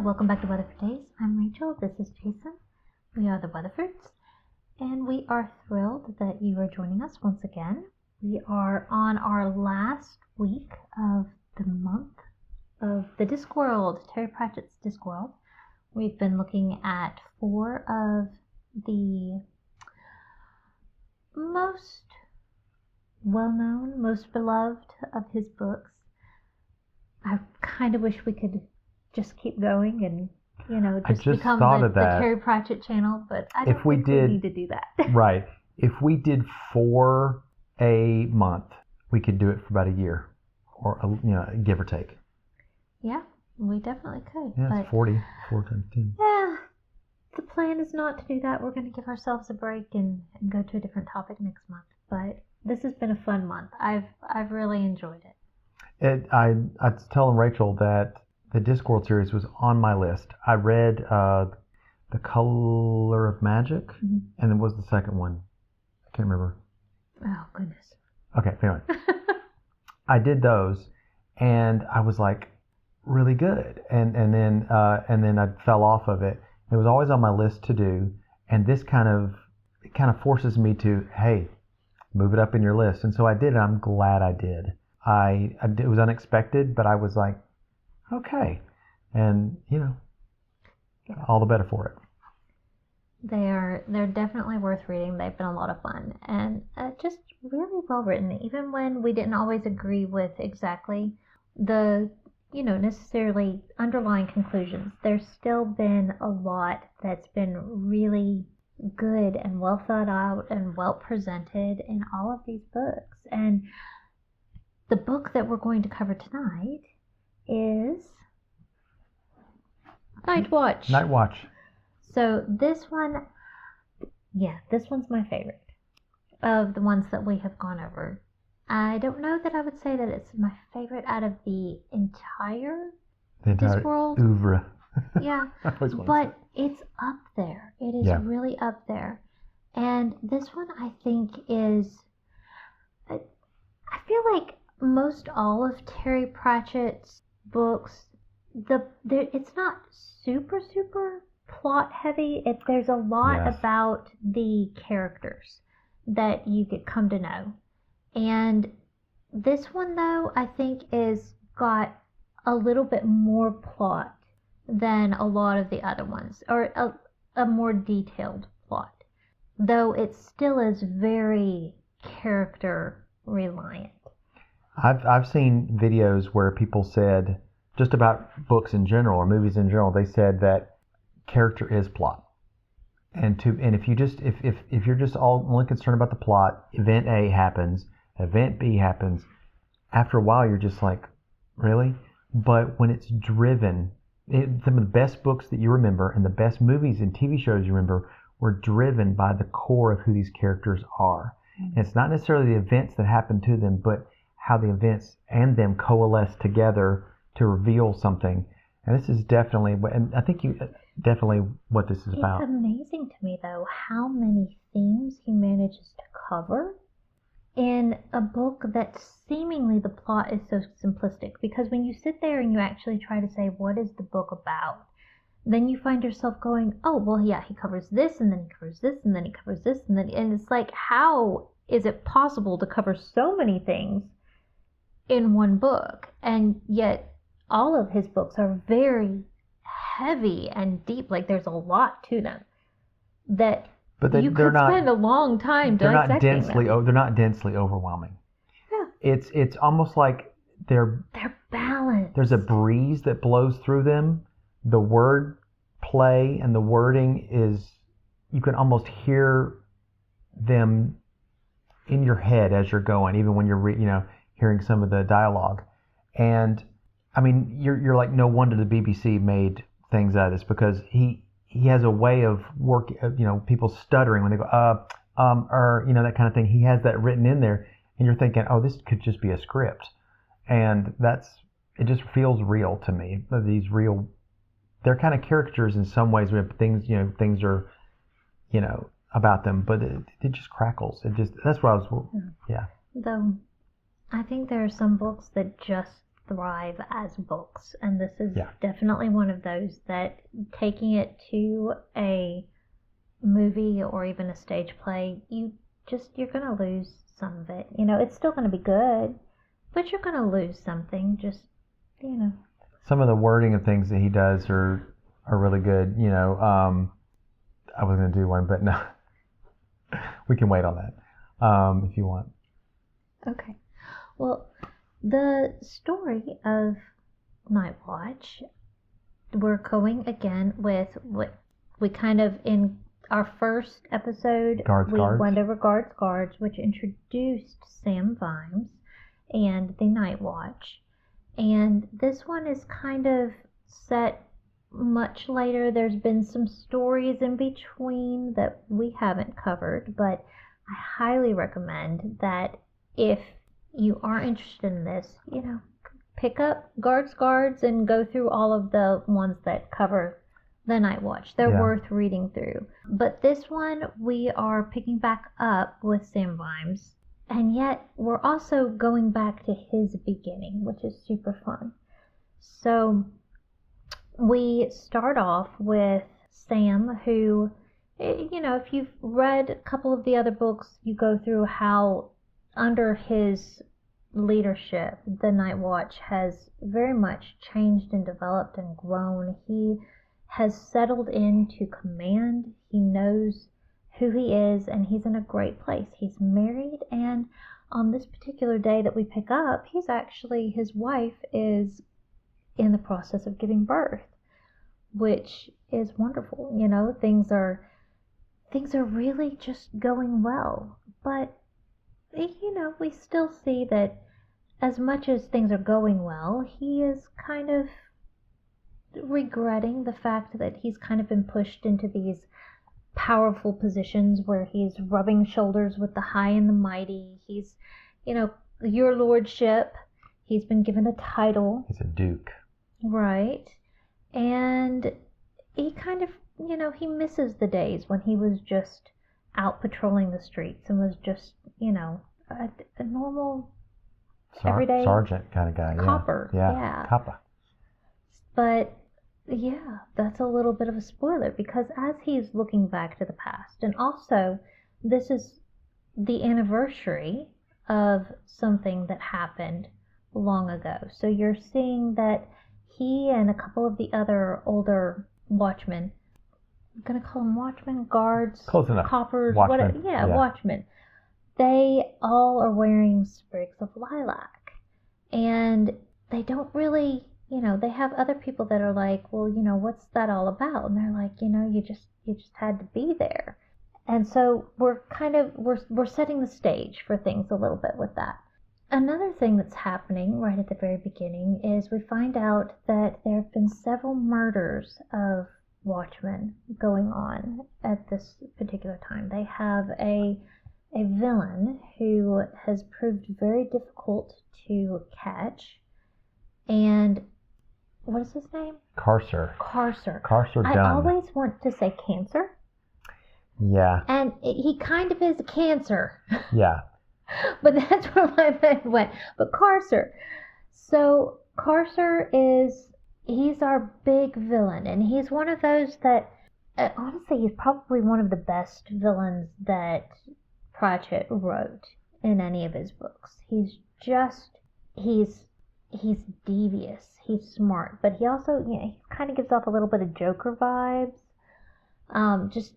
welcome back to Weatherford Daze. I'm Rachel, this is Jason. We are the Weatherfords, and we are thrilled that you are joining us once again. We are on our last week of the month of the Discworld, Terry Pratchett's Discworld. We've been looking at 4 of the most well-known, most beloved of his books. I kind of wish we could just keep going and, just become the Terry Pratchett channel, but I don't think we need to do that. Right. If we did 4 a month, we could do it for about a year, or give or take. Yeah, we definitely could. Yeah, it's 40 times 10. Yeah, the plan is not to do that. We're going to give ourselves a break and go to a different topic next month. But this has been a fun month. I've really enjoyed it. I was telling Rachel that the Discworld series was on my list. I read The Color of Magic, and then what was the second one? I can't remember. Oh, goodness. Okay, anyway. I did those, and I was like, really good. And then I fell off of it. It was always on my list to do, and this kind of forces me to, hey, move it up in your list. And so I did, and I'm glad I did. It was unexpected, but I was like, okay. And, all the better for it. They're definitely worth reading. They've been a lot of fun and just really well written. Even when we didn't always agree with exactly the, necessarily underlying conclusions, there's still been a lot that's been really good and well thought out and well presented in all of these books. And the book that we're going to cover tonight is Night Watch. Night Watch. So this one's my favorite of the ones that we have gone over. I don't know that I would say that it's my favorite out of the entire Discworld oeuvre. Yeah, but it's up there. It is really up there. And this one I think is, I feel like most all of Terry Pratchett's books, it's not super plot heavy. There's a lot about the characters that you get come to know. And this one, though, I think is got a little bit more plot than a lot of the other ones, or a more detailed plot, though it still is very character reliant. I've seen videos where people said, just about books in general or movies in general, they said that character is plot. And if you're just only concerned about the plot, event A happens, event B happens, after a while you're just like, really? But when it's driven, some of the best books that you remember and the best movies and TV shows you remember were driven by the core of who these characters are. Mm-hmm. And it's not necessarily the events that happen to them, but how the events and them coalesce together to reveal something. And this is definitely, and I think definitely what this is about. It's amazing to me, though, how many themes he manages to cover in a book that seemingly the plot is so simplistic. Because when you sit there and you actually try to say, what is the book about? Then you find yourself going, oh, well, yeah, he covers this, and then he covers this, and then he covers this, and it's like, how is it possible to cover so many things in one book? And yet all of his books are very heavy and deep. Like, there's a lot to them that you could spend a long time dissecting them. They're not densely overwhelming. Yeah. It's almost like they're balanced. There's a breeze that blows through them. The word play and the wording is, you can almost hear them in your head as you're going, even when you're hearing some of the dialogue. And I mean, you're like, no wonder the BBC made things out of this, because he has a way of working, people stuttering when they go, that kind of thing. He has that written in there, and you're thinking, oh, this could just be a script. And it just feels real to me. They're kind of caricatures in some ways. We have things are, about them, but it just crackles. That's what I was, yeah. Though, I think there are some books that just thrive as books, and this is definitely one of those that taking it to a movie or even a stage play, you're going to lose some of it. It's still going to be good, but you're going to lose something. Some of the wording of things that he does are really good. I was going to do one, but no. We can wait on that if you want. Okay. Well, the story of Night Watch, we're going again with what we kind of, in our first episode, went over Guards, which introduced Sam Vimes and the Night Watch. And this one is kind of set much later. There's been some stories in between that we haven't covered, but I highly recommend that if you are interested in this, pick up Guards and go through all of the ones that cover the Night Watch. They're worth reading through. But this one, we are picking back up with Sam Vimes, and yet we're also going back to his beginning, which is super fun. So we start off with Sam, who, if you've read a couple of the other books, you go through how under his leadership, the Night Watch has very much changed and developed and grown. He has settled into command. He knows who he is, and he's in a great place. He's married, and on this particular day that we pick up, his wife is in the process of giving birth, which is wonderful. Things are really just going well. But, we still see that as much as things are going well, he is kind of regretting the fact that he's kind of been pushed into these powerful positions where he's rubbing shoulders with the high and the mighty. He's, your lordship. He's been given a title. He's a duke. Right. And he kind of, he misses the days when he was just out patrolling the streets and was just, a normal, everyday sergeant kind of guy. Copper. Yeah. Copper. But, yeah, that's a little bit of a spoiler, because as he's looking back to the past, and also this is the anniversary of something that happened long ago. So you're seeing that he and a couple of the other older watchmen, I'm going to call them watchmen, guards, close enough. Coppers, watchmen. Watchmen. They all are wearing sprigs of lilac. And they don't really, they have other people that are like, well, what's that all about? And they're like, you just had to be there. And so we're setting the stage for things a little bit with that. Another thing that's happening right at the very beginning is we find out that there have been several murders of watchmen going on at this particular time. They have a villain who has proved very difficult to catch. And what is his name? Carcer Dunn. I always want to say Cancer. Yeah. And he kind of is a cancer. Yeah. But that's where my mind went. But Carcer. So Carcer he's our big villain. And he's one of those that, honestly, he's probably one of the best villains that Pratchett wrote in any of his books. He's devious. He's smart. But he also, he kind of gives off a little bit of Joker vibes. Just,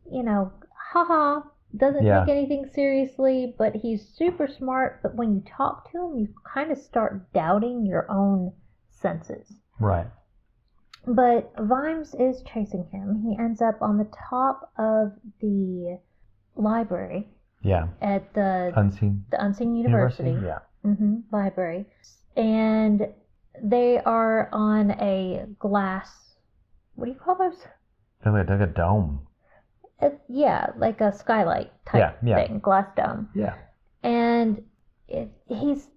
haha. Doesn't take anything seriously, but he's super smart. But when you talk to him, you kind of start doubting your own senses. Right. But Vimes is chasing him. He ends up on the top of the library. Yeah. At the Unseen University. Yeah. Library. And they are on a glass. What do you call those? They're like a dome. Like a skylight type thing, glass dome. Yeah. And he's,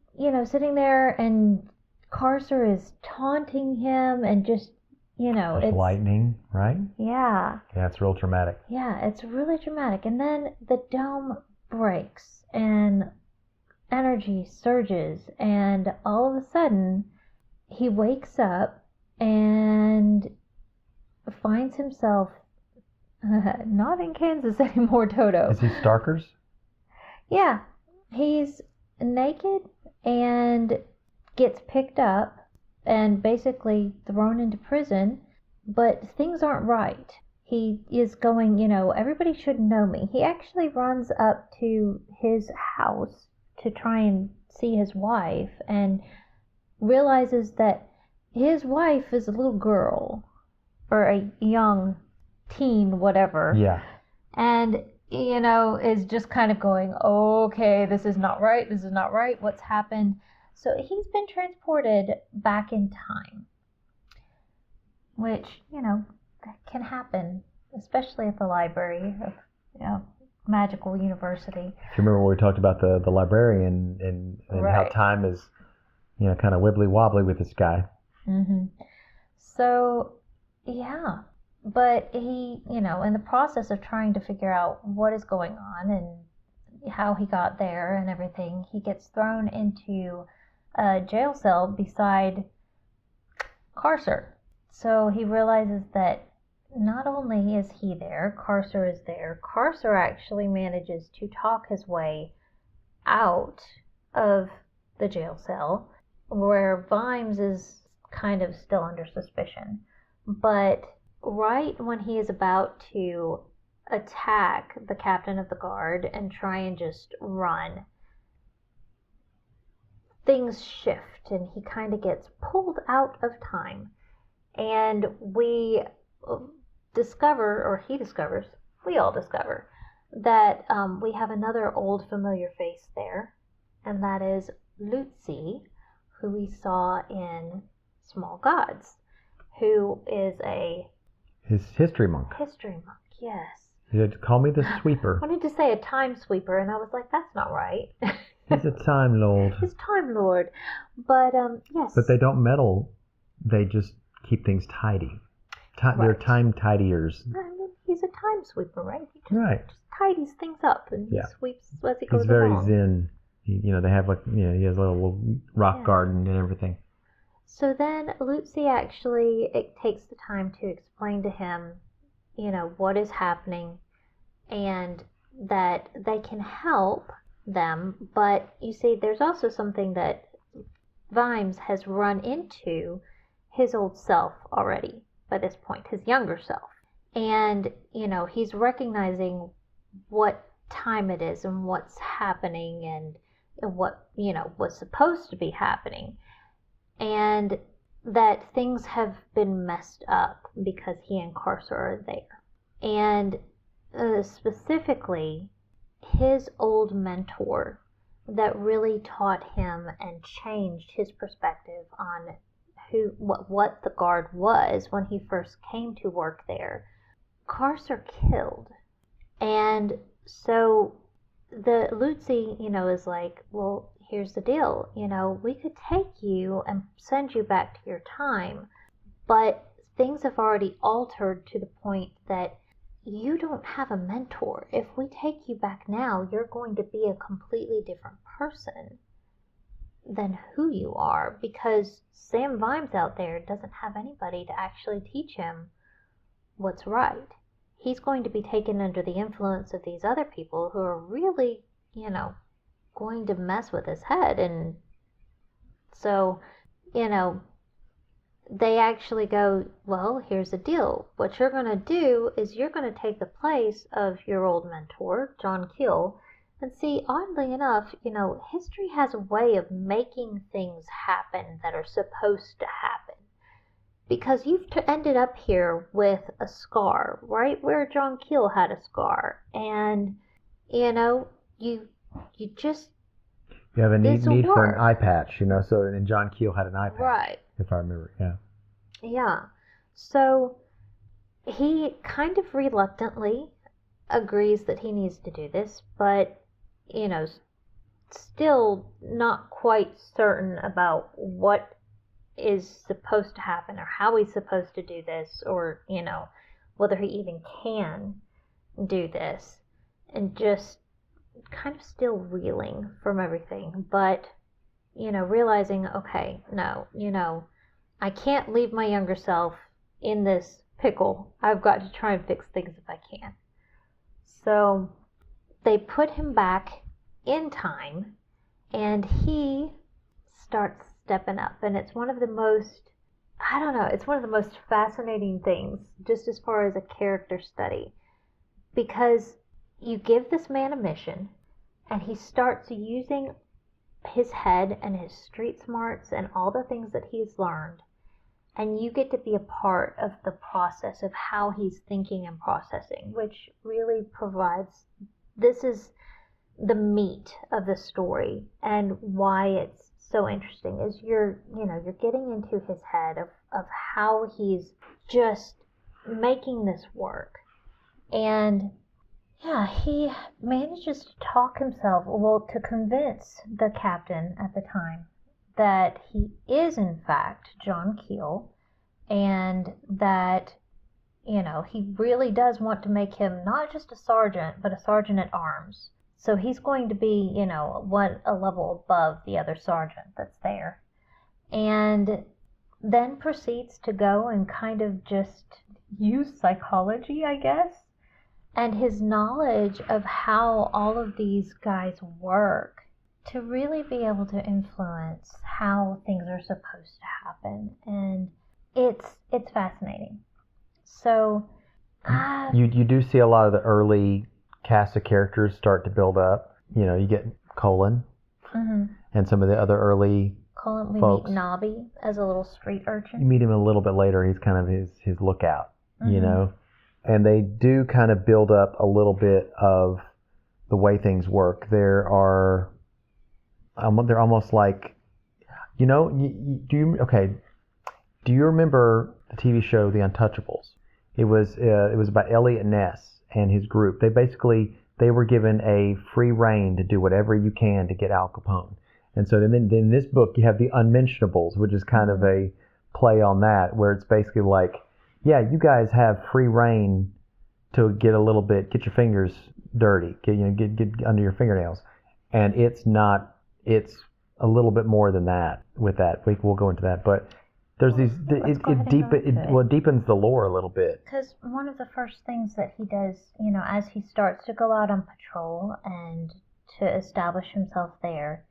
sitting there, and Carcer is taunting him, and just, There's lightning, right? Yeah. Yeah, it's real dramatic. Yeah, it's really dramatic. And then the dome breaks, and energy surges, and all of a sudden, he wakes up and finds himself not in Kansas anymore, Toto. Is he Starkers? Yeah, he's naked and gets picked up and basically thrown into prison, but things aren't right. He is going, everybody should know me. He actually runs up to his house to try and see his wife and realizes that his wife is a little girl or a young teen, whatever. Yeah. And, is just kind of going, okay, this is not right. This is not right. What's happened? So he's been transported back in time, which, that can happen, especially at the library of, magical university. If you remember when we talked about the librarian and right. how time is, kind of wibbly wobbly with this guy. Mm-hmm. So, yeah. But he, in the process of trying to figure out what is going on and how he got there and everything, he gets thrown into a jail cell beside Carcer. So he realizes that not only is he there, Carcer is there. Carcer actually manages to talk his way out of the jail cell, where Vimes is kind of still under suspicion. But right when he is about to attack the captain of the guard and try and just run, things shift and he kind of gets pulled out of time. And we discover, or he discovers, we all discover, that we have another old familiar face there, and that is Lucy, who we saw in Small Gods, who is his history monk. History monk, yes. He said, call me the sweeper. I wanted to say a time sweeper, and I was like, that's not right. He's a time lord. He's time lord. But, yes. But they don't meddle. They just keep things tidy. Right. They're time tidiers. I mean, he's a time sweeper, right? He just tidies things up and he sweeps as he goes along. He's very zen. They have he has a little rock garden and everything. So then Lucy actually takes the time to explain to him, what is happening and that they can help them. But you see, there's also something that Vimes has run into his old self already by this point, his younger self. And, he's recognizing what time it is and what's happening and what, was supposed to be happening. And that things have been messed up because he and Carcer are there. And specifically, his old mentor that really taught him and changed his perspective on what the guard was when he first came to work there, Carcer killed. And so the Lucy, is like, well, here's the deal, we could take you and send you back to your time, but things have already altered to the point that you don't have a mentor. If we take you back now, you're going to be a completely different person than who you are, because Sam Vimes out there doesn't have anybody to actually teach him what's right. He's going to be taken under the influence of these other people who are really, going to mess with his head. And so, they actually go, well, here's the deal. What you're going to do is you're going to take the place of your old mentor, John Keel. And see, oddly enough, history has a way of making things happen that are supposed to happen. Because you've ended up here with a scar, right where John Keel had a scar. And, you just... You have a need for an eye patch, so, and John Keel had an eye patch. Right. If I remember, yeah. Yeah. So, he kind of reluctantly agrees that he needs to do this, but, still not quite certain about what is supposed to happen or how he's supposed to do this, or, whether he even can do this, and just kind of still reeling from everything, but, realizing, okay, no, I can't leave my younger self in this pickle. I've got to try and fix things if I can. So they put him back in time, and he starts stepping up. And it's one of the most, I don't know, it's one of the most fascinating things, just as far as a character study. Because you give this man a mission, and he starts using his head and his street smarts and all the things that he's learned. And you get to be a part of the process of how he's thinking and processing, which really provides, this is the meat of the story, and why it's so interesting is you're getting into his head of how he's just making this work. And yeah, he manages to talk himself, to convince the captain at the time that he is in fact John Keel, and that, he really does want to make him not just a sergeant, but a sergeant at arms. So he's going to be, a level above the other sergeant that's there. And then proceeds to go and kind of just use psychology, I guess, and his knowledge of how all of these guys work to really be able to influence how things are supposed to happen. And it's fascinating. So you do see a lot of the early cast of characters start to build up. You get Colin, and some of the other early Colin. We folks. meet Nobby as a little street urchin. You meet him a little bit later. He's kind of his lookout, and they do kind of build up a little bit of the way things work. They're almost like, do you remember the TV show The Untouchables? It was about Elliot Ness and his group. They were given a free rein to do whatever you can to get Al Capone. And so then in this book you have The Unmentionables, which is kind of a play on that, where it's basically like, yeah, you guys have free rein to get your fingers dirty, get under your fingernails. And it's a little bit more than that with that. We'll go into that, but there's it deepens the lore a little bit. Because one of the first things that he does, as he starts to go out on patrol and to establish himself there,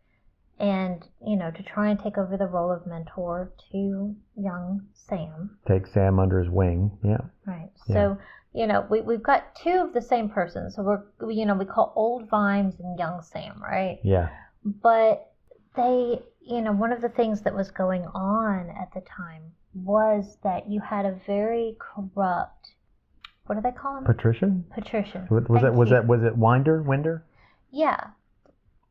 and, to try and take over the role of mentor to young Sam. Take Sam under his wing, yeah. Right. Yeah. So, we've got two of the same person. So we call old Vimes and young Sam, right? Yeah. But they, one of the things that was going on at the time was that you had a very corrupt, what do they call him? Patrician. Was it Winder? Yeah.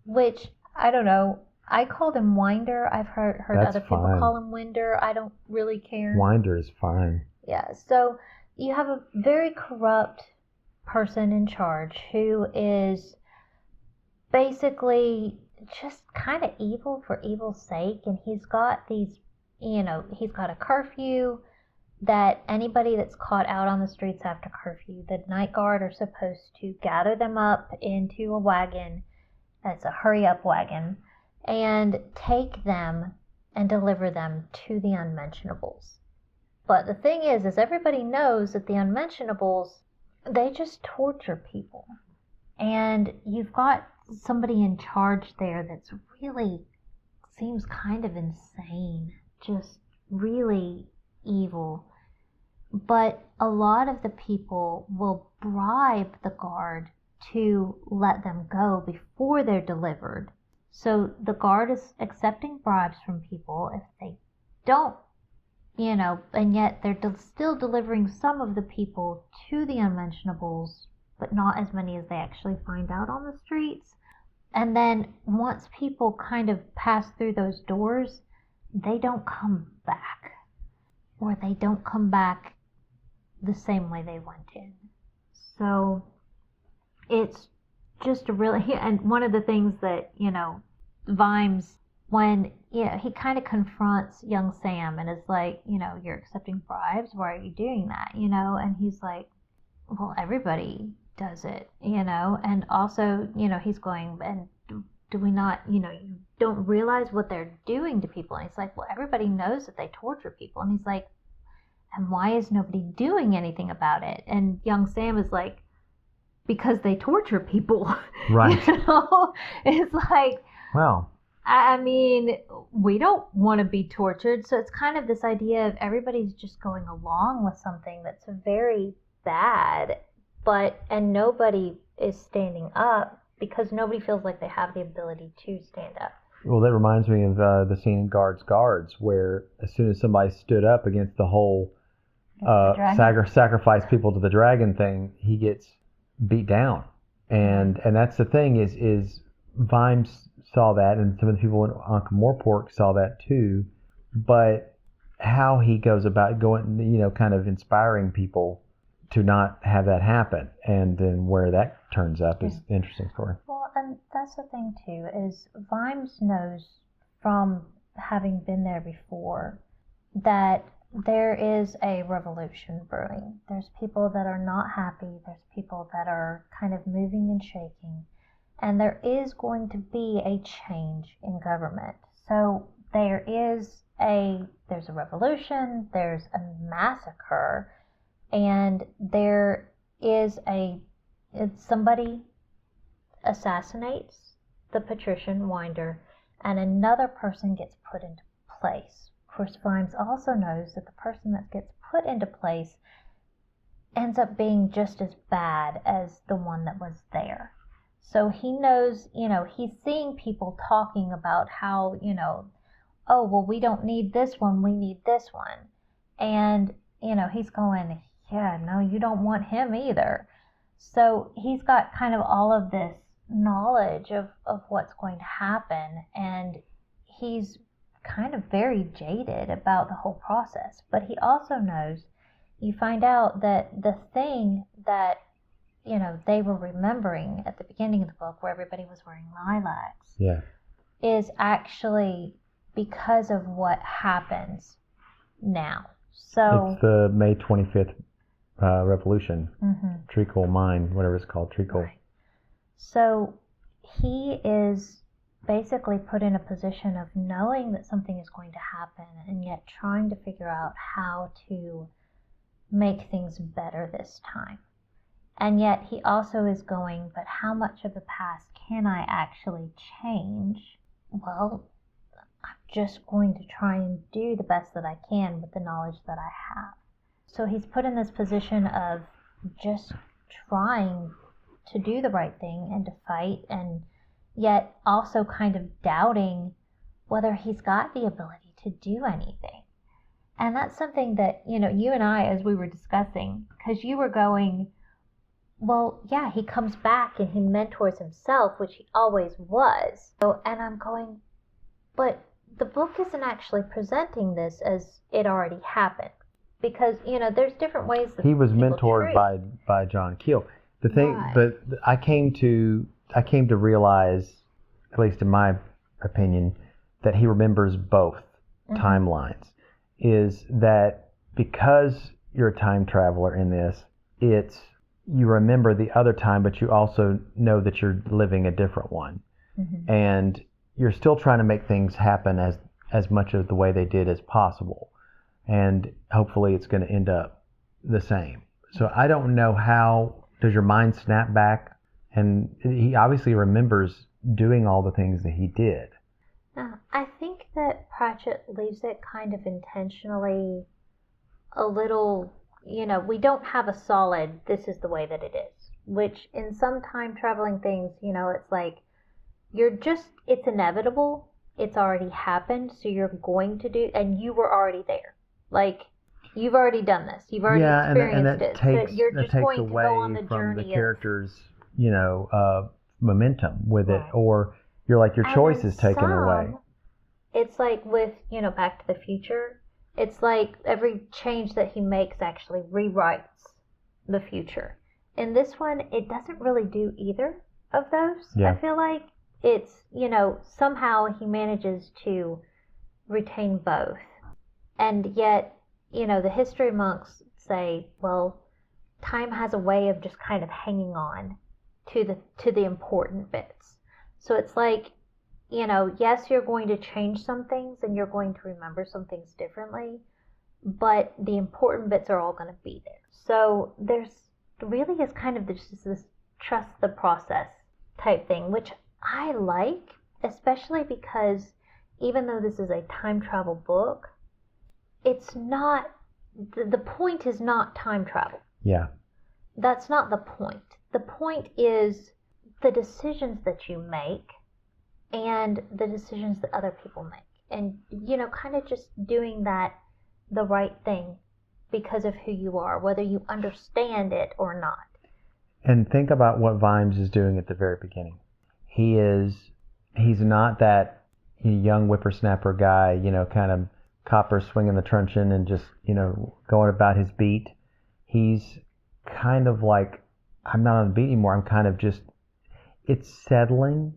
Which, I don't know. I called him Winder. I've heard other people call him Winder. I don't really care. Winder is fine. Yeah. So you have a very corrupt person in charge who is basically just kind of evil for evil's sake. And he's got he's got a curfew that anybody that's caught out on the streets after curfew, the night guard are supposed to gather them up into a wagon. It's a hurry up wagon. And take them and deliver them to the Unmentionables. But the thing is everybody knows that the Unmentionables, they just torture people. And you've got somebody in charge there that's really seems kind of insane, just really evil. But a lot of the people will bribe the guard to let them go before they're delivered. So the guard is accepting bribes from people if they don't, and yet they're still delivering some of the people to the Unmentionables, but not as many as they actually find out on the streets. And then once people kind of pass through those doors, they don't come back. Or they don't come back the same way they went in. So it's just a really, and one of the things that, Vimes, when, he kind of confronts young Sam and is like, you're accepting bribes, why are you doing that, and he's like, well, everybody does it, and also, he's going, and do we not, don't realize what they're doing to people. And he's like, well, everybody knows that they torture people. And he's like, and why is nobody doing anything about it? And young Sam is like, because they torture people. Right. It's like, well, I mean, we don't want to be tortured. So it's kind of this idea of everybody's just going along with something that's very bad, and nobody is standing up because nobody feels like they have the ability to stand up. Well, that reminds me of the scene in Guards, where as soon as somebody stood up against the whole sacrifice people to the dragon thing, he gets beat down. And that's the thing is Vimes saw that, and some of the people in Ankh-Morpork saw that too. But how he goes about going, kind of inspiring people to not have that happen, and then where that turns up is an interesting story. Well, and that's the thing too, is Vimes knows from having been there before that there is a revolution brewing. There's people that are not happy. There's people that are kind of moving and shaking. And there is going to be a change in government. So there's a revolution, there's a massacre, and there is somebody assassinates the patrician Winder, and another person gets put into place. Of course, Vimes also knows that the person that gets put into place ends up being just as bad as the one that was there. So he knows, he's seeing people talking about how, oh, well, we don't need this one, we need this one. And, he's going, yeah, no, you don't want him either. So he's got kind of all of this knowledge of what's going to happen, and he's kind of very jaded about the whole process. But he also knows, you find out that the thing that they were remembering at the beginning of the book, where everybody was wearing lilacs, is actually because of what happens now. So it's the May 25th revolution, treacle mine, whatever it's called, treacle. Right. So he is basically put in a position of knowing that something is going to happen, and yet trying to figure out how to make things better this time. And yet he also is going, but how much of the past can I actually change? Well, I'm just going to try and do the best that I can with the knowledge that I have. So he's put in this position of just trying to do the right thing and to fight, and yet also kind of doubting whether he's got the ability to do anything. And that's something that, you and I, as we were discussing, because you were going, well, yeah, he comes back and he mentors himself, which he always was. So, and I'm going, but the book isn't actually presenting this as it already happened. Because, there's different ways that he was mentored by John Keel. The thing, right. But I came to realize, at least in my opinion, that he remembers both timelines. Is that because you're a time traveler in this, you remember the other time, but you also know that you're living a different one. And you're still trying to make things happen as much of the way they did as possible. And hopefully it's going to end up the same. So I don't know how, does your mind snap back? And he obviously remembers doing all the things that he did. I think that Pratchett leaves it kind of intentionally a little, we don't have a solid, this is the way that it is. Which in some time traveling things, it's like, it's inevitable. It's already happened, so you're going to do, and you were already there. Like, you've already done this. You've already experienced it. So you're just going to go on the journey from the character's, momentum with it, or you're like, your choice is taken away. It's like with, Back to the Future. It's like every change that he makes actually rewrites the future. In this one, it doesn't really do either of those. Yeah. I feel like it's, somehow he manages to retain both. And yet, the history monks say, well, time has a way of just kind of hanging on to the important bits. So it's like yes, you're going to change some things and you're going to remember some things differently, but the important bits are all going to be there. So there's really is kind of this trust the process type thing, which I like, especially because even though this is a time travel book, it's not, the point is not time travel. Yeah. That's not the point. The point is the decisions that you make and the decisions that other people make. And, kind of just doing the right thing because of who you are, whether you understand it or not. And think about what Vimes is doing at the very beginning. He's not that young whippersnapper guy, kind of copper swinging the truncheon and just, going about his beat. He's kind of like, I'm not on the beat anymore. I'm kind of just, it's settling,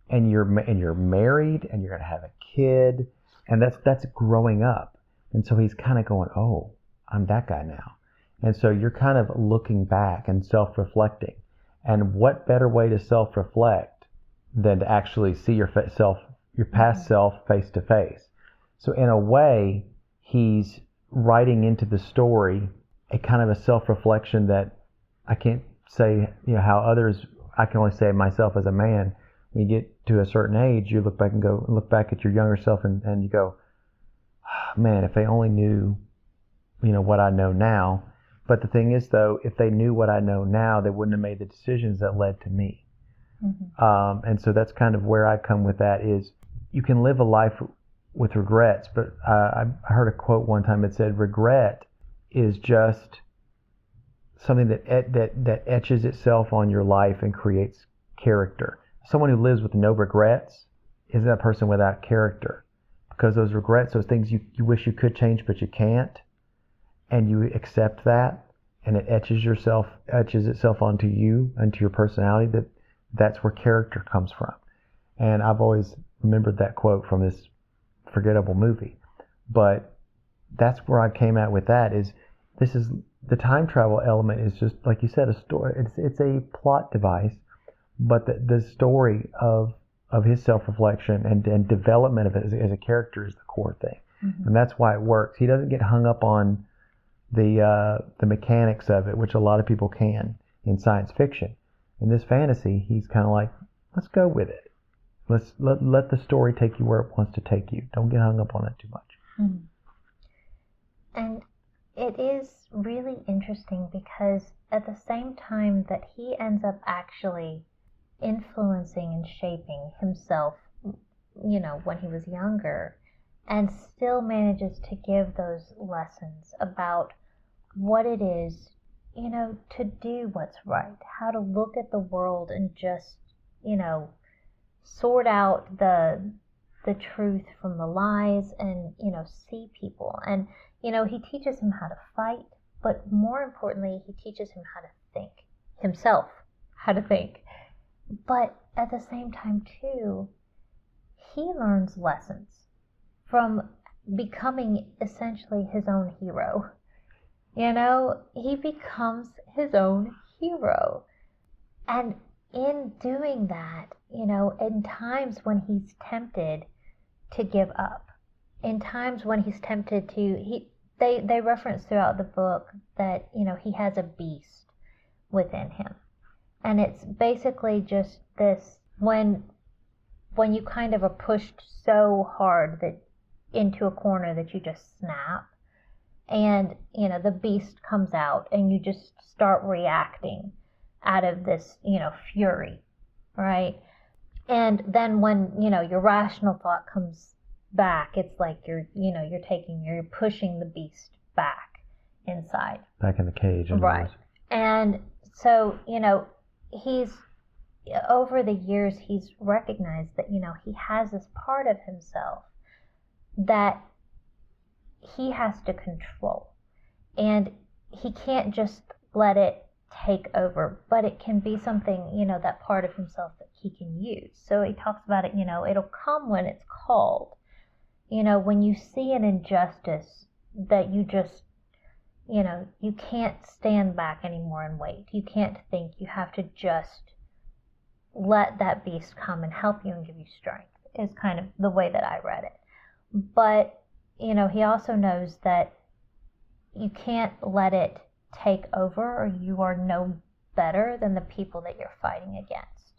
and you're married, and you're going to have a kid, and that's growing up. And so he's kind of going, oh, I'm that guy now. And so you're kind of looking back and self-reflecting. And what better way to self-reflect than to actually see your past self face to face? So in a way, he's writing into the story a kind of a self-reflection that I can't say, how others, I can only say myself as a man. When you get to a certain age, you look back at your younger self and you go, oh, man, if they only knew, what I know now. But the thing is, though, if they knew what I know now, they wouldn't have made the decisions that led to me. Mm-hmm. And so that's kind of where I come with that is you can live a life with regrets. But I heard a quote one time that said, regret is just something that etches itself on your life and creates character. Someone who lives with no regrets is that person without character. Because those regrets, those things you wish you could change but you can't, and you accept that, and it etches itself onto you, onto your personality, that's where character comes from. And I've always remembered that quote from this forgettable movie. But that's where I came at with that, is this is the time travel element is just, like you said, a story. It's a plot device, but the story of his self-reflection and development of it as a character is the core thing. Mm-hmm. And that's why it works. He doesn't get hung up on the mechanics of it, which a lot of people can in science fiction. In this fantasy, he's kind of like, let's go with it. Let's let the story take you where it wants to take you. Don't get hung up on it too much. Mm-hmm. And it is really interesting because at the same time that he ends up actually influencing and shaping himself, when he was younger, and still manages to give those lessons about what it is, to do what's right, how to look at the world and just, sort out the truth from the lies and, see people. And, he teaches him how to fight, but more importantly, he teaches him how to think, himself, how to think. But at the same time, too, he learns lessons from becoming essentially his own hero. He becomes his own hero. And in doing that, in times when he's tempted to give up, in times when he's tempted to, they reference throughout the book that, he has a beast within him. And it's basically just this, when you kind of are pushed so hard that into a corner that you just snap, and, the beast comes out and you just start reacting out of this, fury, right? And then when, your rational thought comes back, it's like you're pushing the beast back inside. Back in the cage. Right. And so, he's, over the years, he's recognized that, he has this part of himself that he has to control. And he can't just let it take over, but it can be something, that part of himself that he can use. So he talks about it, it'll come when it's called. When you see an injustice that you just, you can't stand back anymore and wait. You can't think. You have to just let that beast come and help you and give you strength. is kind of the way that I read it. But, he also knows that you can't let it take over, or you are no better than the people that you're fighting against.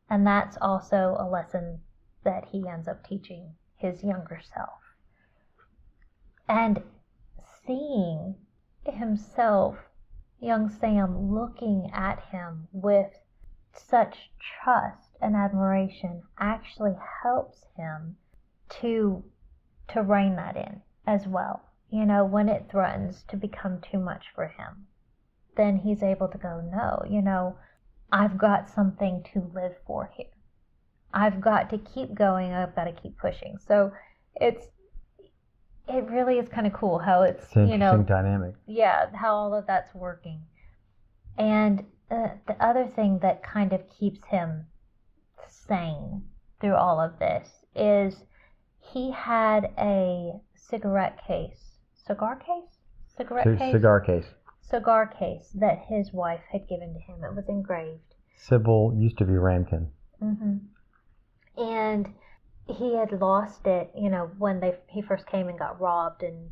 And that's also a lesson that he ends up teaching his younger self. And seeing himself, young Sam, looking at him with such trust and admiration actually helps him to rein that in as well. When it threatens to become too much for him, then he's able to go, no, I've got something to live for here. I've got to keep going. I've got to keep pushing. So it really is kind of cool how it's an interesting dynamic. Yeah, how all of that's working. And the other thing that kind of keeps him sane through all of this is he had a cigar case that his wife had given to him. It was engraved. Sybil used to be Ramkin. Mm-hmm. And he had lost it, when he first came and got robbed and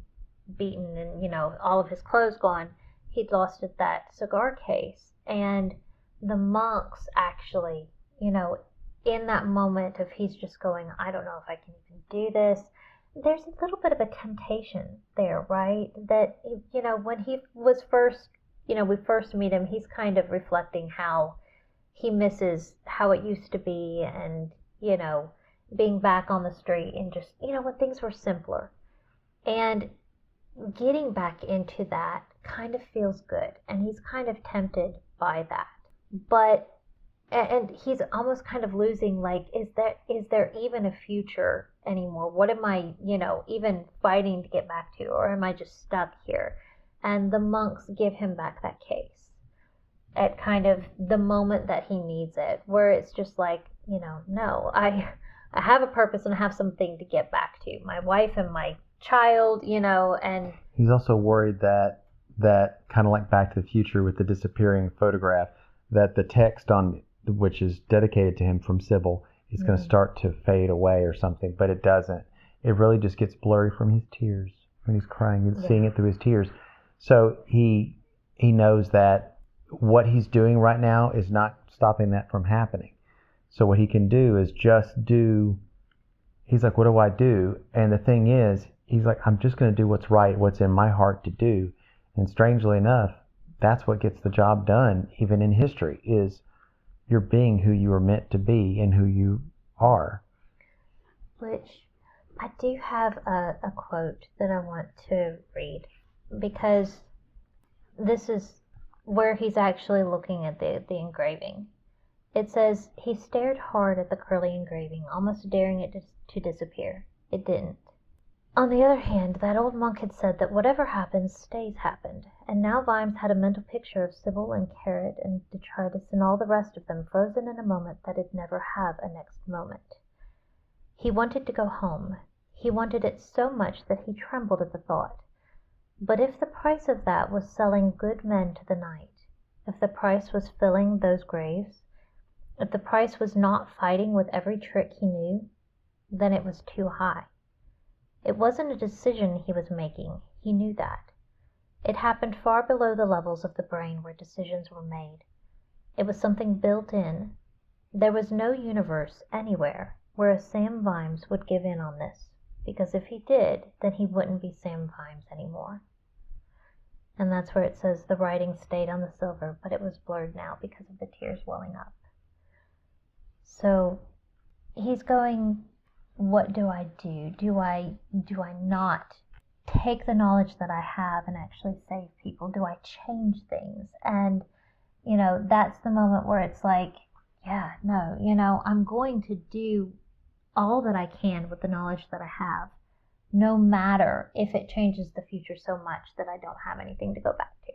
beaten and, all of his clothes gone. He'd lost it, that cigar case. And the monks actually, in that moment of he's just going, I don't know if I can even do this, there's a little bit of a temptation there, right? That, when he was first, we first meet him, he's kind of reflecting how he misses how it used to be and, being back on the street and just, when things were simpler. And getting back into that kind of feels good. And he's kind of tempted by that. But, and he's almost kind of losing, like, is there even a future anymore? What am I, even fighting to get back to? Or am I just stuck here? And the monks give him back that case at kind of the moment that he needs it, where it's just like, no, I have a purpose and I have something to get back to. My wife and my child, and... He's also worried that kind of like Back to the Future with the disappearing photograph, that the text on which is dedicated to him from Sybil is going to start to fade away or something, but it doesn't. It really just gets blurry from his tears when he's crying, seeing it through his tears. So he knows that what he's doing right now is not stopping that from happening. So what he can do is just do, he's like, what do I do? And the thing is, he's like, I'm just going to do what's right, what's in my heart to do. And strangely enough, that's what gets the job done, even in history, is you're being who you are meant to be and who you are. Which I do have a quote that I want to read, because this is where he's actually looking at the engraving. It says, he stared hard at the curly engraving, almost daring it to disappear. It didn't. On the other hand, that old monk had said that whatever happens stays happened, and now Vimes had a mental picture of Sybil and Carrot and Detritus and all the rest of them frozen in a moment that'd never have a next moment. He wanted to go home. He wanted it so much that he trembled at the thought. But if the price of that was selling good men to the night, if the price was filling those graves, if the price was not fighting with every trick he knew, then it was too high. It wasn't a decision he was making. He knew that. It happened far below the levels of the brain where decisions were made. It was something built in. There was no universe anywhere where a Sam Vimes would give in on this, because if he did, then he wouldn't be Sam Vimes anymore. And that's where it says the writing stayed on the silver, but it was blurred now because of the tears welling up. So he's going, what do I do? Do I not take the knowledge that I have and actually save people? Do I change things? And, that's the moment where it's like, yeah, no, I'm going to do all that I can with the knowledge that I have, no matter if it changes the future so much that I don't have anything to go back to.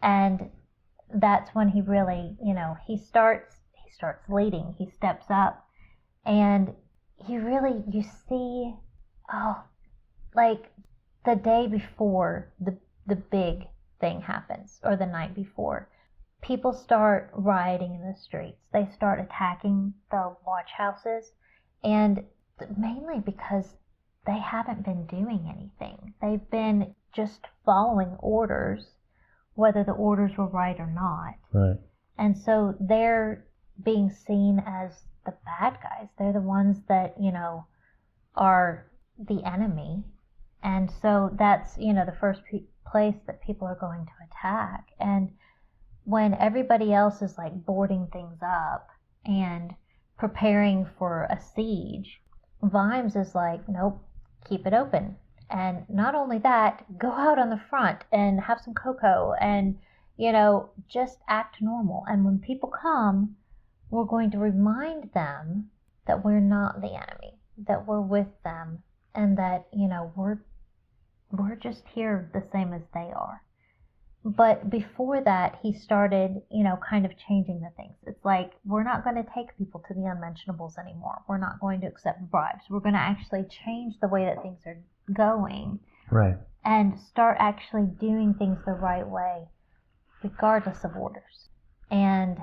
And that's when he really, he starts leading. He steps up, and you see, like the day before the big thing happens, or the night before, people start rioting in the streets. They start attacking the watch houses, And mainly because they haven't been doing anything. They've been just following orders, whether the orders were right or not. Right. And so they're being seen as the bad guys. They're the ones that, are the enemy. And so that's, the first place that people are going to attack. And when everybody else is like boarding things up and preparing for a siege, Vimes is like, nope, keep it open. And not only that, go out on the front and have some cocoa and, just act normal. And when people come, we're going to remind them that we're not the enemy, that we're with them, and that, we're just here the same as they are. But before that, he started, kind of changing the things. It's like, we're not going to take people to the unmentionables anymore. We're not going to accept bribes. We're going to actually change the way that things are going. Right. And start actually doing things the right way, regardless of orders. And,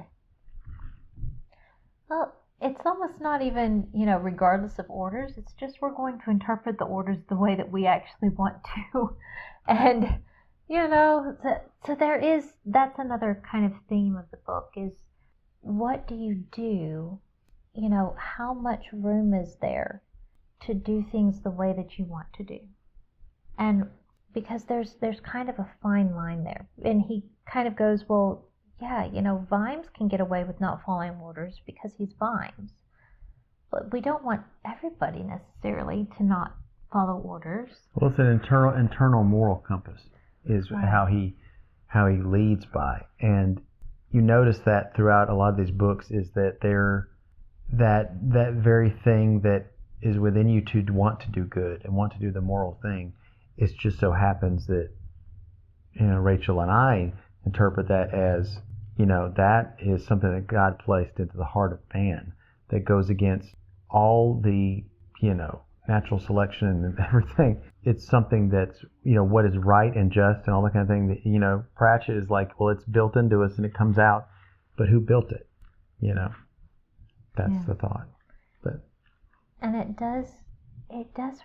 well, it's almost not even, regardless of orders. It's just we're going to interpret the orders the way that we actually want to. And, so that's another kind of theme of the book is, what do you do? How much room is there to do things the way that you want to do? And because there's kind of a fine line there. And he kind of goes, well, yeah, Vimes can get away with not following orders because he's Vimes. But we don't want everybody necessarily to not follow orders. Well, it's an internal moral compass is right. how he leads by. And you notice that throughout a lot of these books is that they're that very thing that is within you to want to do good and want to do the moral thing. It just so happens that, Rachel and I interpret that as, that is something that God placed into the heart of man that goes against all the, natural selection and everything. It's something that's, what is right and just and all that kind of thing that, Pratchett is like, well, it's built into us and it comes out, but who built it? That's the thought. But and it does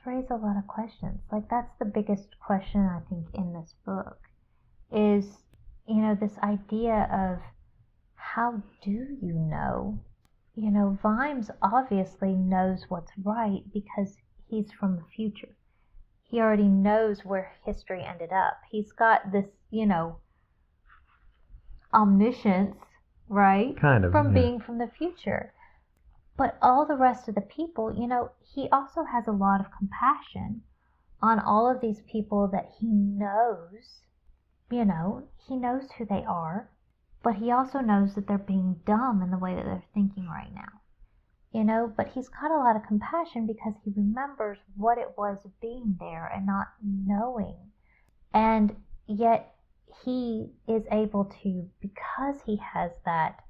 raise a lot of questions. Like, that's the biggest question I think in this book is, this idea of how do you know? Vimes obviously knows what's right because he's from the future. He already knows where history ended up. He's got this, omniscience, right? Kind of. From being from the future. But all the rest of the people, he also has a lot of compassion on all of these people that he knows. He knows who they are, but he also knows that they're being dumb in the way that they're thinking right now. But he's got a lot of compassion because he remembers what it was being there and not knowing. And yet he is able to, because he has that,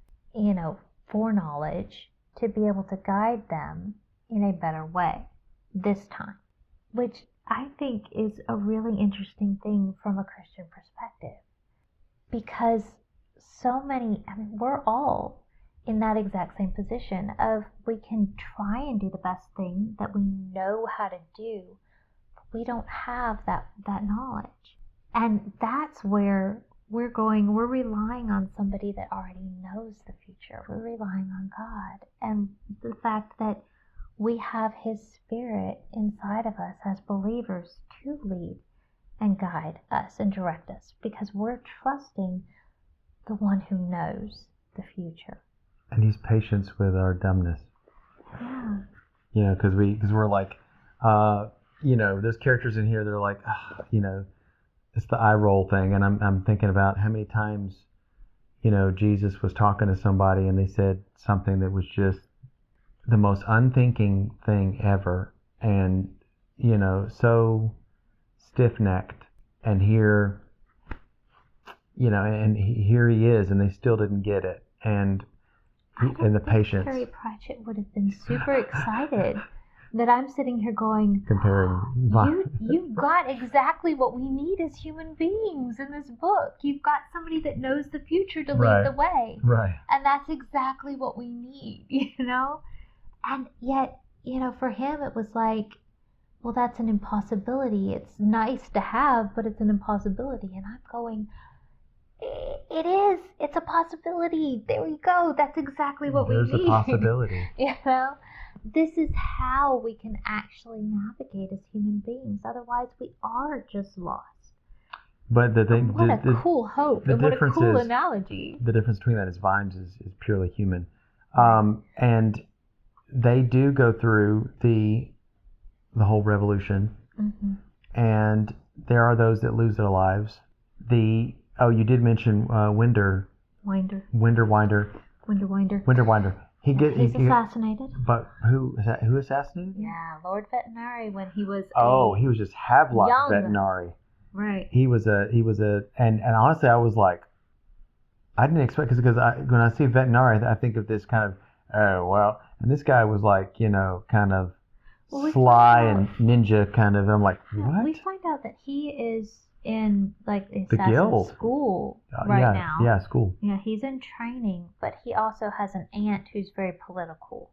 foreknowledge, to be able to guide them in a better way this time, which I think is a really interesting thing from a Christian perspective, because so many, we're all in that exact same position of we can try and do the best thing that we know how to do, but we don't have that knowledge. And that's where we're relying on somebody that already knows the future. We're relying on God and the fact that we have His Spirit inside of us as believers to lead and guide us and direct us, because we're trusting the one who knows the future. And He's patient with our dumbness. Yeah. Because we're like, there's characters in here that are like, it's the eye roll thing, and I'm thinking about how many times, Jesus was talking to somebody and they said something that was just the most unthinking thing ever, and so stiff-necked, and here he is, and they still didn't get it, and the patience. Terry Pratchett would have been super excited that I'm sitting here going, comparing. You've got exactly what we need as human beings in this book. You've got somebody that knows the future to lead the way. Right. And that's exactly what we need, And yet for him it was like, well, that's an impossibility. It's nice to have, but it's an impossibility. And I'm going, it is. It's a possibility. There we go. That's exactly what we need. There's a possibility. This is how we can actually navigate as human beings. Otherwise, we are just lost. But what a cool hope, and what a cool analogy. The difference between that is Vimes is purely human. And they do go through the whole revolution. Mm-hmm. And there are those that lose their lives. You did mention Winder. Winder. He's assassinated. But who assassinated him? Yeah, Lord Vetinari when he was he was just Havelock Vetinari. Right. He was and honestly I was like, I didn't expect, because when I see Vetinari I think of this kind of and this guy was like, kind of sly and ninja kind of, and I'm like, what? We find out that he is in like the assassin school now. Yeah, school. Yeah, he's in training, but he also has an aunt who's very political,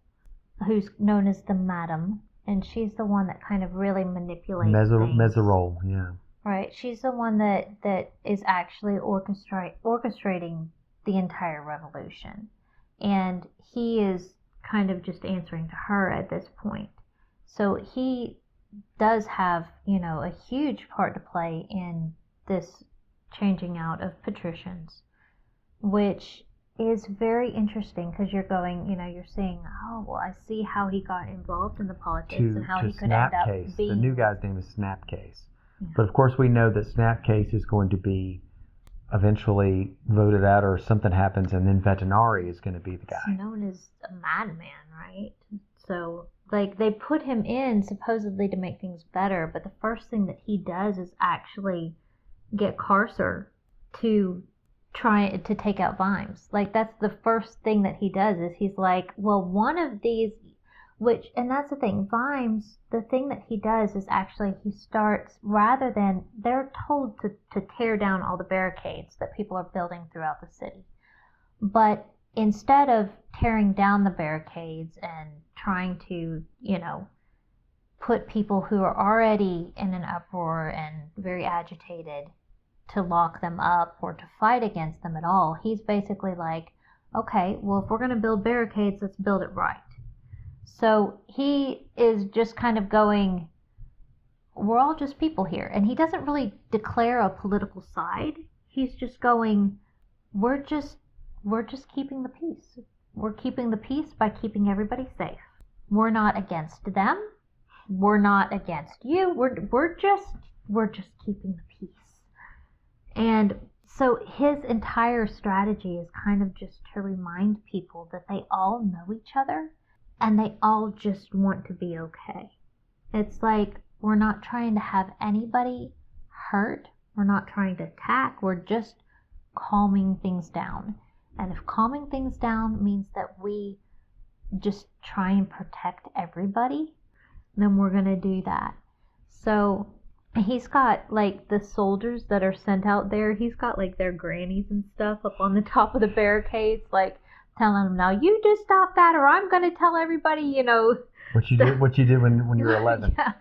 who's known as the Madam, and she's the one that kind of really manipulates things. Mezzarole, yeah. Right, she's the one that is actually orchestrating the entire revolution, and he is kind of just answering to her at this point. So he does have, a huge part to play in this changing out of patricians, which is very interesting because you're going, you're seeing, I see how he got involved in the politics and how he could end up being... The new guy's name is Snapcase. Yeah. But of course we know that Snapcase is going to be eventually voted out, or something happens, and then Vetinari is going to be the guy. He's known as a madman, right? So... they put him in supposedly to make things better, but the first thing that he does is actually get Carcer to try to take out Vimes. That's the first thing that he does, is he's like, well, one of these, and that's the thing, Vimes, the thing that he does is actually he starts, rather than, they're told to tear down all the barricades that people are building throughout the city. But instead of tearing down the barricades and trying to, put people who are already in an uproar and very agitated to lock them up or to fight against them at all, he's basically like, okay, well, if we're going to build barricades, let's build it right. So he is just kind of going, we're all just people here. And he doesn't really declare a political side. He's just going, we're just keeping the peace. We're keeping the peace by keeping everybody safe. We're not against them. We're not against you. We're just keeping the peace. And so his entire strategy is kind of just to remind people that they all know each other and they all just want to be okay. It's like, we're not trying to have anybody hurt. We're not trying to attack. We're just calming things down. And if calming things down means that we just try and protect everybody, then we're going to do that. So he's got the soldiers that are sent out there, he's got their grannies and stuff up on the top of the barricades, telling them, now you just stop that or I'm going to tell everybody, What you did when you were 11. Yeah.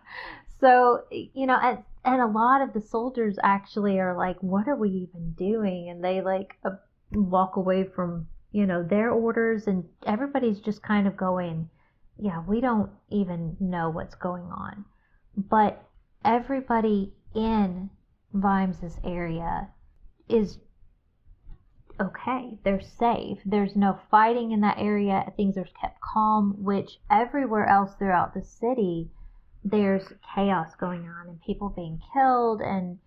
So, and a lot of the soldiers actually are like, what are we even doing? And they walk away from, their orders, and everybody's just kind of going, yeah, we don't even know what's going on. But everybody in Vimes's area is okay. They're safe. There's no fighting in that area. Things are kept calm, which everywhere else throughout the city, there's chaos going on and people being killed, and,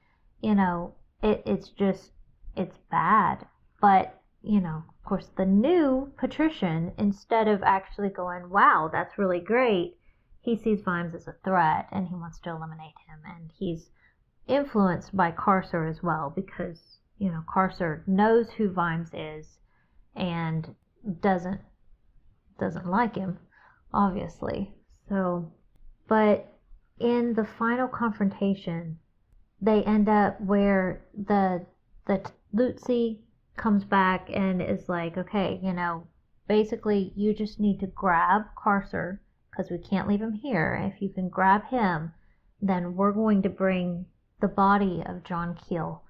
it's bad. But, of course, the new patrician, instead of actually going, wow, that's really great, he sees Vimes as a threat and he wants to eliminate him. And he's influenced by Carcer as well, because, Carcer knows who Vimes is and doesn't like him, obviously. So, but in the final confrontation, they end up where the Lutzi comes back and is like, okay, basically you just need to grab Carcer, because we can't leave him here. If you can grab him, then we're going to bring the body of John Keel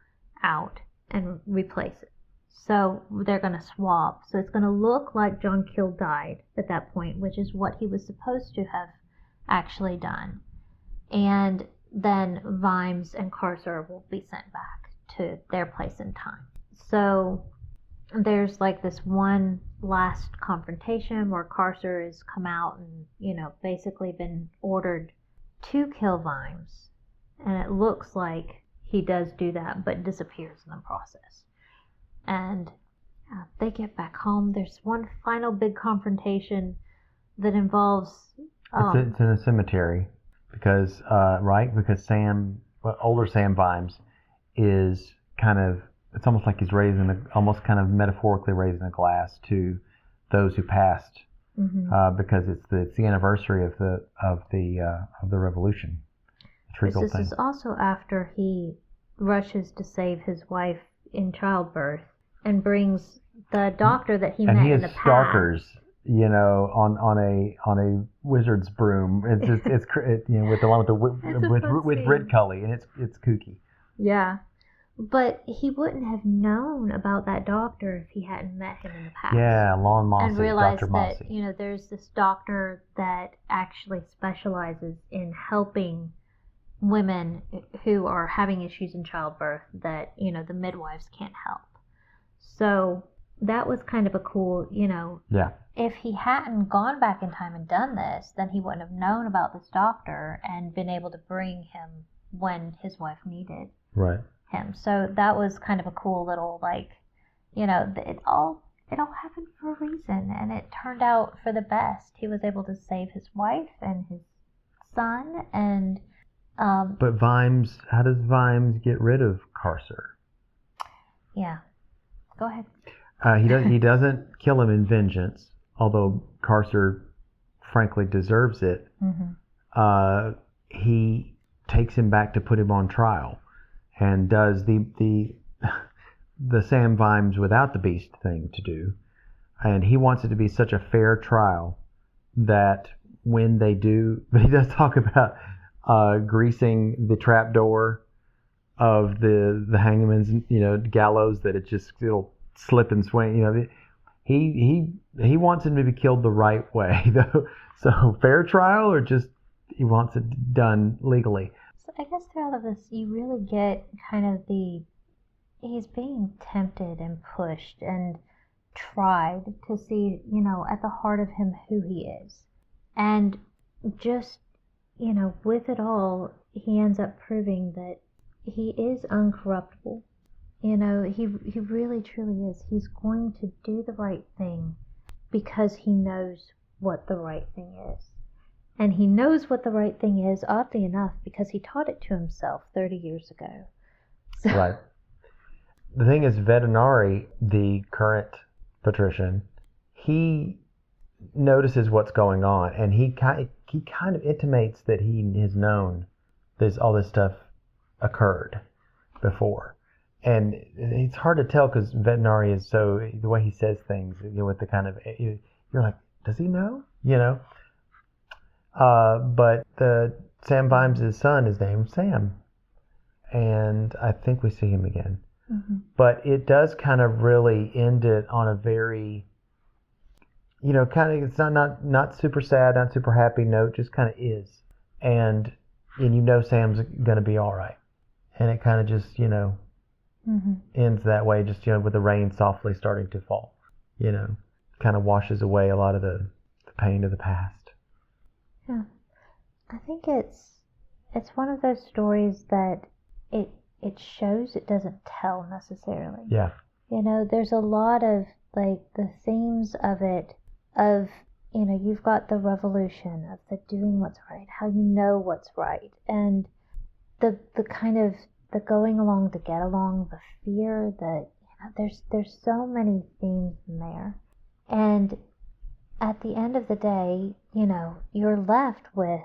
out and replace it. So they're going to swap. So it's going to look like John Keel died at that point, which is what he was supposed to have actually done. And then Vimes and Carcer will be sent back to their place in time. So there's like this one last confrontation where Carcer has come out and, basically been ordered to kill Vimes. And it looks like he does do that, but disappears in the process. And they get back home. There's one final big confrontation that involves... It's in a cemetery. Because older Sam Vimes is kind of, it's almost like he's almost kind of metaphorically raising a glass to those who passed, because it's the anniversary of the revolution. This is also after he rushes to save his wife in childbirth and brings the doctor that he met in the past. And he has stalkers. On a wizard's broom. It's with the one with red Cully, and it's kooky. Yeah, but he wouldn't have known about that doctor if he hadn't met him in the past. Yeah, Lon Mossy, and realized Dr. that Mossy. There's this doctor that actually specializes in helping women who are having issues in childbirth that the midwives can't help. So that was kind of a cool, Yeah. If he hadn't gone back in time and done this, then he wouldn't have known about this doctor and been able to bring him when his wife needed him. So that was kind of a cool little, it all happened for a reason, and it turned out for the best. He was able to save his wife and his son, and... But Vimes, how does Vimes get rid of Carcer? Yeah. Go ahead. He doesn't kill him in vengeance, although Carcer frankly deserves it. Mm-hmm. He takes him back to put him on trial, and does the Sam Vimes without the beast thing to do, and he wants it to be such a fair trial that when they do, but he does talk about greasing the trap door of the hangman's gallows, that it'll slip and swing. He wants him to be killed the right way, though. So fair trial, or just he wants it done legally. So I guess through all of this, you really get kind of he's being tempted and pushed and tried to see, at the heart of him who he is. And just, with it all, he ends up proving that he is uncorruptible. He really truly is. He's going to do the right thing because he knows what the right thing is. And he knows what the right thing is, oddly enough, because he taught it to himself 30 years ago. So. Right. The thing is, Vetinari, the current patrician, he notices what's going on, and he kind of intimates that he has known all this stuff occurred before. And it's hard to tell because Vetinari is so, the way he says things, with the kind of, you're like, does he know? But the Sam Vimes' son is named Sam. And I think we see him again. Mm-hmm. But it does kind of really end it on a very, kind of, it's not super sad, not super happy note, just kind of is. And Sam's going to be all right. And it kind of just, mm-hmm. ends that way, just, with the rain softly starting to fall. Kind of washes away a lot of the pain of the past. Yeah. I think it's one of those stories that it shows, it doesn't tell necessarily. Yeah. There's a lot of, the themes of it, of, you've got the revolution of the doing what's right, how you know what's right, and the kind of the going along to get along, the fear that, there's so many themes in there. And at the end of the day, you're left with,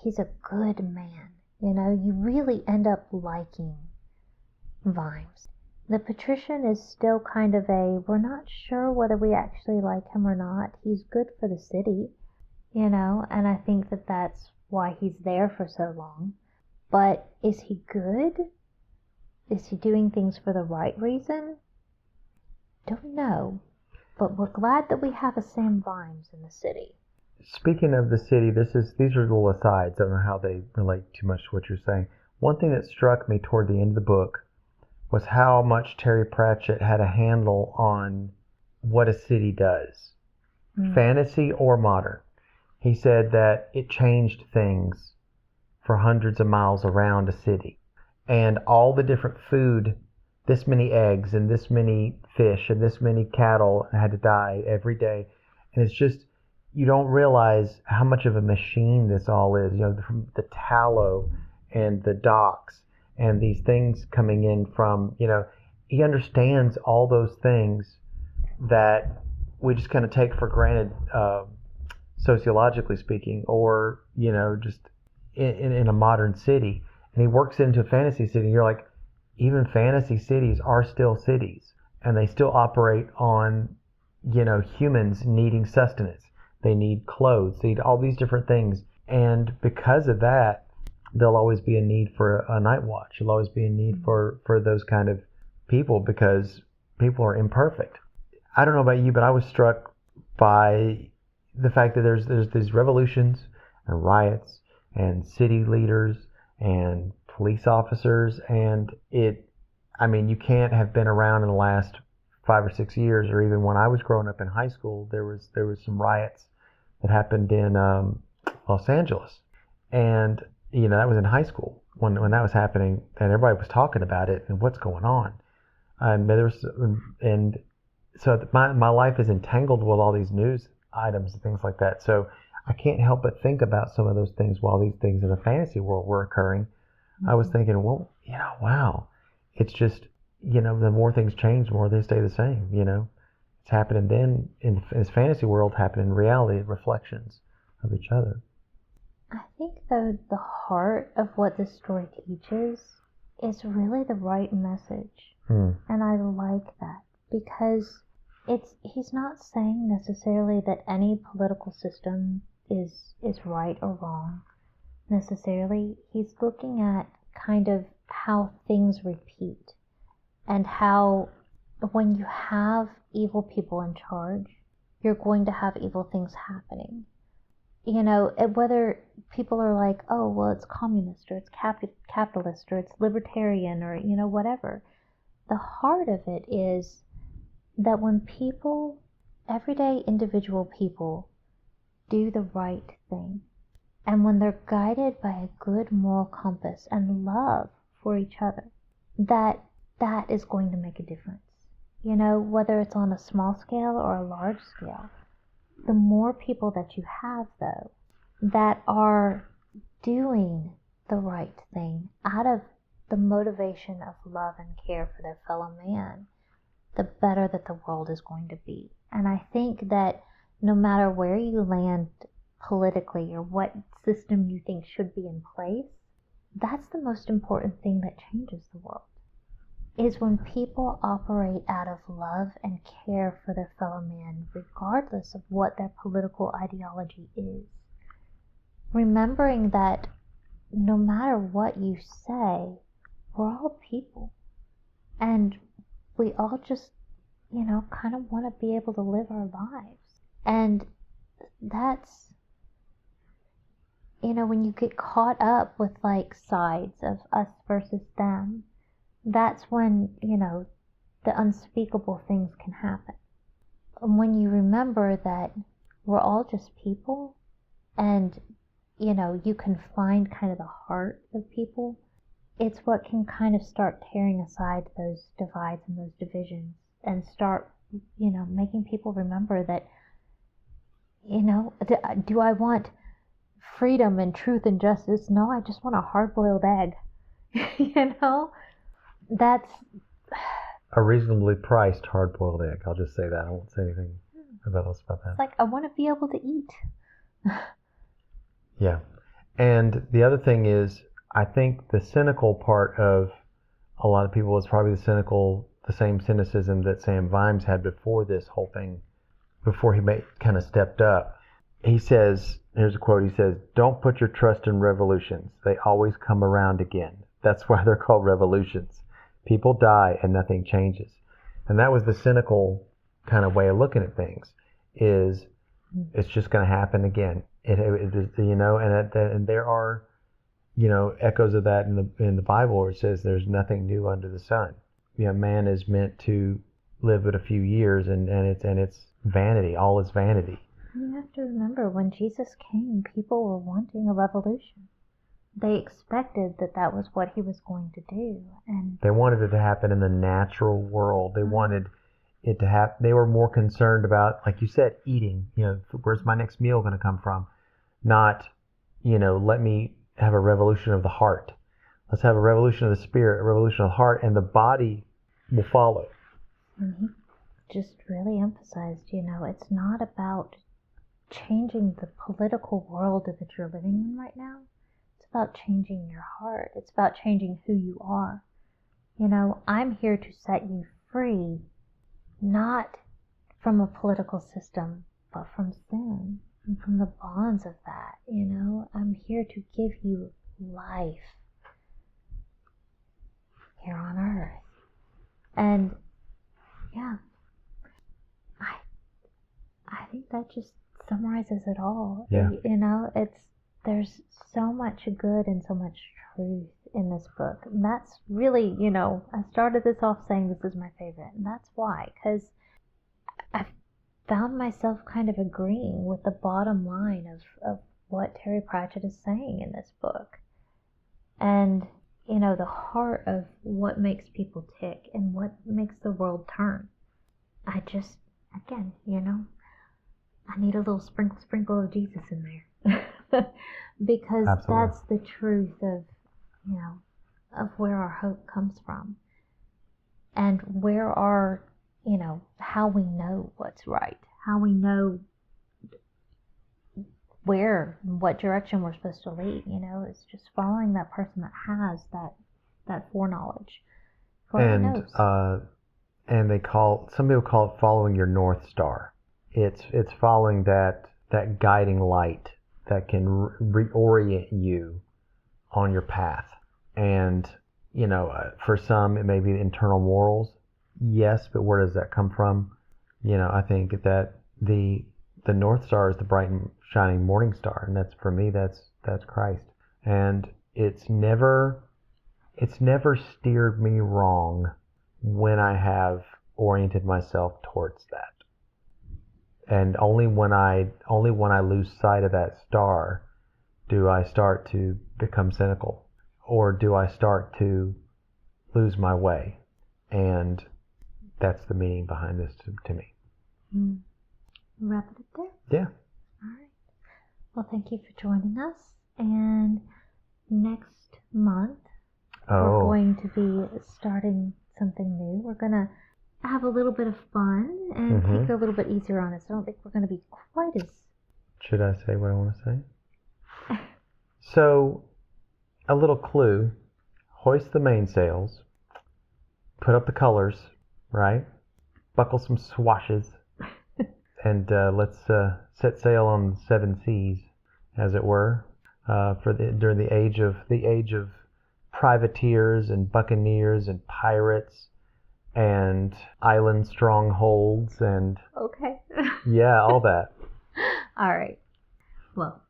he's a good man. You really end up liking Vimes. The patrician is still kind of we're not sure whether we actually like him or not. He's good for the city, and I think that that's why he's there for so long. But is he good? Is he doing things for the right reason? Don't know. But we're glad that we have a Sam Vimes in the city. Speaking of the city, these are little asides. I don't know how they relate too much to what you're saying. One thing that struck me toward the end of the book was how much Terry Pratchett had a handle on what a city does, fantasy or modern. He said that it changed things for hundreds of miles around a city. And all the different food, this many eggs and this many fish and this many cattle had to die every day. And it's just, you don't realize how much of a machine this all is. The tallow and the docks and these things coming in from, he understands all those things that we just kind of take for granted, sociologically speaking, or, just in a modern city. And he works into a fantasy city, and you're like, even fantasy cities are still cities, and they still operate on, humans needing sustenance. They need clothes, they need all these different things. And because of that, there'll always be a need for a night watch. There'll always be a need for those kind of people, because people are imperfect. I don't know about you, but I was struck by the fact that there's these revolutions and riots and city leaders and police officers, and you can't have been around in the last 5 or 6 years, or even when I was growing up in high school, there was some riots that happened in Los Angeles, and that was in high school when that was happening, and everybody was talking about it and what's going on, and so my life is entangled with all these news items and things like that. So I can't help but think about some of those things while these things in the fantasy world were occurring. I was thinking, well, wow, it's just, the more things change, the more they stay the same. It's happening then in this fantasy world, happening in reality, reflections of each other. I think though the heart of what this story teaches is really the right message. And I like that, because he's not saying necessarily that any political system is right or wrong necessarily. He's looking at kind of how things repeat, and how when you have evil people in charge, you're going to have evil things happening. Whether people are like, oh, well, it's communist, or it's capitalist, or it's libertarian, or, whatever. The heart of it is that when people, everyday individual people, do the right thing, and when they're guided by a good moral compass and love for each other, that is going to make a difference. Whether it's on a small scale or a large scale. The more people that you have, though, that are doing the right thing out of the motivation of love and care for their fellow man, the better that the world is going to be. And I think that no matter where you land politically or what system you think should be in place, that's the most important thing that changes the world, is when people operate out of love and care for their fellow man, regardless of what their political ideology is. Remembering that no matter what you say, we're all people. And we all just, kind of want to be able to live our lives. And that's, when you get caught up with like sides of us versus them, that's when, the unspeakable things can happen. And when you remember that we're all just people, and, you can find kind of the heart of people, it's what can kind of start tearing aside those divides and those divisions, and start, making people remember that, do I want freedom and truth and justice? No, I just want a hard-boiled egg. That's a reasonably priced hard-boiled egg. I'll just say that. I won't say anything else about that. It's like, I want to be able to eat. Yeah. And the other thing is, I think the cynical part of a lot of people is probably the same cynicism that Sam Vimes had before this whole thing, before he kind of stepped up. he says, here's a quote, he says, "Don't put your trust in revolutions. They always come around again. That's why they're called revolutions. People die and nothing changes." And that was the cynical kind of way of looking at things, is it's just going to happen again. It is, and there are, echoes of that in the Bible where it says there's nothing new under the sun. Man is meant to live but a few years, and it's vanity. All is vanity. You have to remember, when Jesus came, people were wanting a revolution. They expected that was what he was going to do, and they wanted it to happen in the natural world. They wanted it to happen. They were more concerned about, like you said, eating. Where's my next meal going to come from? Not, let me have a revolution of the heart. Let's have a revolution of the spirit, a revolution of the heart, and the body will follow. And he just really emphasized, it's not about changing the political world that you're living in right now. It's about changing your heart. It's about changing who you are. I'm here to set you free, not from a political system, but from sin and from the bonds of that. I'm here to give you life here on earth. And yeah, I think that just summarizes it all. Yeah. There's so much good and so much truth in this book. And that's really, I started this off saying this is my favorite. And that's why, because I found myself kind of agreeing with the bottom line of what Terry Pratchett is saying in this book. And, the heart of what makes people tick and what makes the world turn. I just, again, I need a little sprinkle of Jesus in there. Because Absolutely. That's the truth of, of where our hope comes from. And where our, how we know what's right. How we know what direction we're supposed to lead, it's just following that person that has that foreknowledge. And some people call it following your North Star. It's following that guiding light that can reorient you on your path. And for some it may be internal morals, yes, but where does that come from? I think that the North Star is the bright and shining morning star, and that's, for me, that's Christ. And it's never steered me wrong when I have oriented myself towards that. And only when I lose sight of that star do I start to become cynical, or do I start to lose my way. And that's the meaning behind this to me. Wrap it up there? Yeah. All right. Well, thank you for joining us. And next month, we're going to be starting something new. We're going to have a little bit of fun and take it a little bit easier on us. I don't think we're going to be quite as... Should I say what I want to say? So, a little clue. Hoist the mainsails. Put up the colors, right? Buckle some swashes. And let's set sail on the seven seas, as it were, during the age of privateers and buccaneers and pirates and island strongholds and okay, yeah, all that. All right. Well,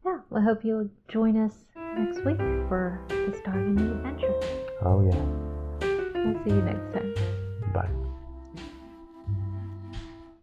yeah, we hope you'll join us next week for the start of a new adventure. Oh yeah. We'll see you next time. Bye.